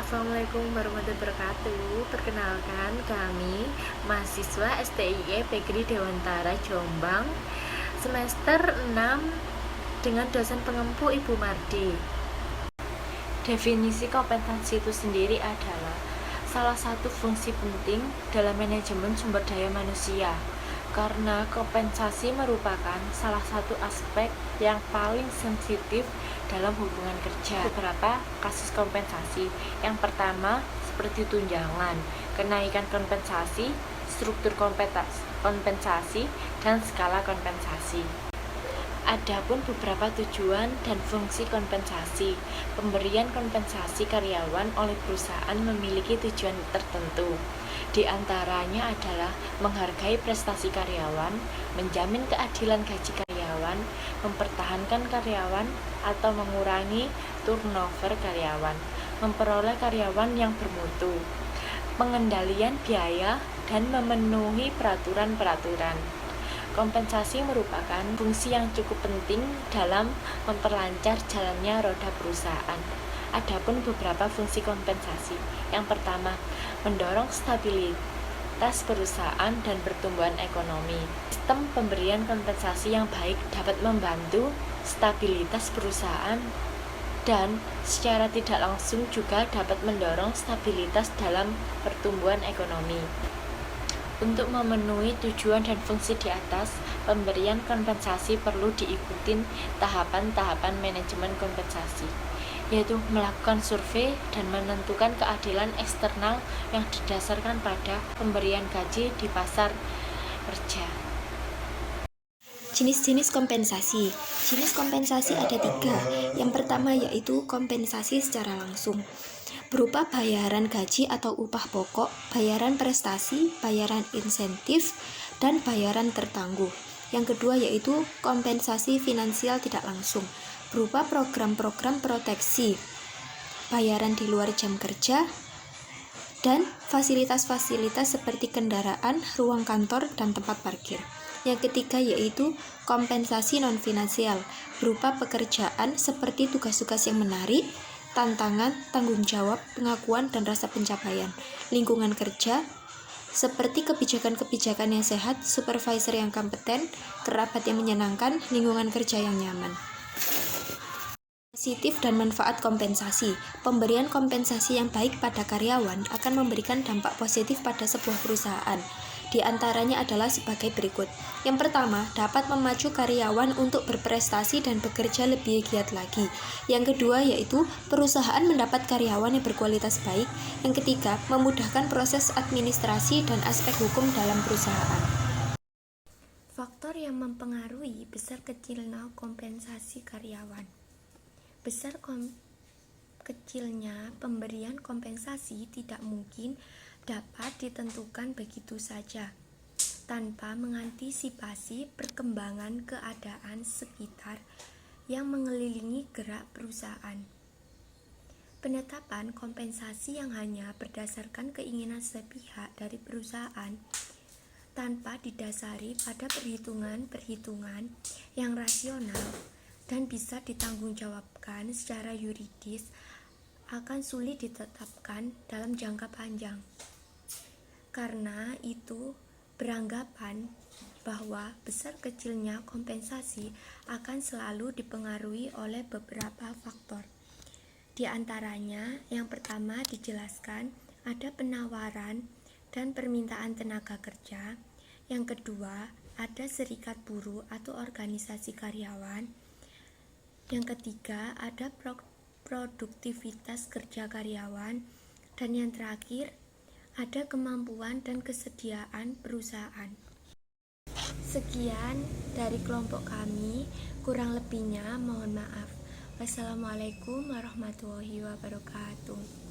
Assalamualaikum warahmatullahi wabarakatuh. Perkenalkan, kami mahasiswa STIE Pegri Dewantara Jombang semester 6 dengan dosen pengempu Ibu Mardi. Definisi kompetensi itu sendiri adalah salah satu fungsi penting dalam manajemen sumber daya manusia, karena kompensasi merupakan salah satu aspek yang paling sensitif dalam hubungan kerja. Beberapa kasus kompensasi. Yang pertama, seperti tunjangan, kenaikan kompensasi, struktur kompensasi, dan skala kompensasi. Adapun beberapa tujuan dan fungsi kompensasi. Pemberian kompensasi karyawan oleh perusahaan memiliki tujuan tertentu. Di antaranya adalah menghargai prestasi karyawan, menjamin keadilan gaji karyawan, mempertahankan karyawan atau mengurangi turnover karyawan, memperoleh karyawan yang bermutu, pengendalian biaya, dan memenuhi peraturan-peraturan. Kompensasi merupakan fungsi yang cukup penting dalam memperlancar jalannya roda perusahaan. Adapun beberapa fungsi kompensasi. Yang pertama, mendorong stabilitas perusahaan dan pertumbuhan ekonomi. Sistem pemberian kompensasi yang baik dapat membantu stabilitas perusahaan dan secara tidak langsung juga dapat mendorong stabilitas dalam pertumbuhan ekonomi. Untuk memenuhi tujuan dan fungsi di atas, pemberian kompensasi perlu diikuti tahapan-tahapan manajemen kompensasi, yaitu melakukan survei dan menentukan keadilan eksternal yang didasarkan pada pemberian gaji di pasar kerja. Jenis-jenis kompensasi. Jenis kompensasi ada 3. Yang pertama yaitu kompensasi secara langsung, berupa bayaran gaji atau upah pokok, bayaran prestasi, bayaran insentif, dan bayaran tertangguh. Yang kedua yaitu kompensasi finansial tidak langsung, berupa program-program proteksi, bayaran di luar jam kerja, dan fasilitas-fasilitas seperti kendaraan, ruang kantor, dan tempat parkir. Yang ketiga yaitu kompensasi non-finansial, berupa pekerjaan seperti tugas-tugas yang menarik, tantangan, tanggung jawab, pengakuan, dan rasa pencapaian, lingkungan kerja, seperti kebijakan-kebijakan yang sehat, supervisor yang kompeten, kerabat yang menyenangkan, lingkungan kerja yang nyaman. Positif dan manfaat kompensasi. Pemberian kompensasi yang baik pada karyawan akan memberikan dampak positif pada sebuah perusahaan. Di antaranya adalah sebagai berikut. Yang pertama, dapat memacu karyawan untuk berprestasi dan bekerja lebih giat lagi. Yang kedua yaitu perusahaan mendapat karyawan yang berkualitas baik. Yang ketiga, memudahkan proses administrasi dan aspek hukum dalam perusahaan. Faktor yang mempengaruhi besar kecilnya kompensasi karyawan. Kecilnya pemberian kompensasi tidak mungkin dapat ditentukan begitu saja tanpa mengantisipasi perkembangan keadaan sekitar yang mengelilingi gerak perusahaan. Penetapan kompensasi yang hanya berdasarkan keinginan sepihak dari perusahaan tanpa didasari pada perhitungan-perhitungan yang rasional dan bisa ditanggungjawabkan secara yuridis akan sulit ditetapkan dalam jangka panjang. Karena itu, beranggapan bahwa besar kecilnya kompensasi akan selalu dipengaruhi oleh beberapa faktor. Di antaranya, yang pertama dijelaskan ada penawaran dan permintaan tenaga kerja. Yang kedua, ada serikat buruh atau organisasi karyawan. Yang ketiga, ada produktivitas kerja karyawan. Dan yang terakhir, ada kemampuan dan kesediaan perusahaan. Sekian dari kelompok kami, kurang lebihnya mohon maaf. Wassalamualaikum warahmatullahi wabarakatuh.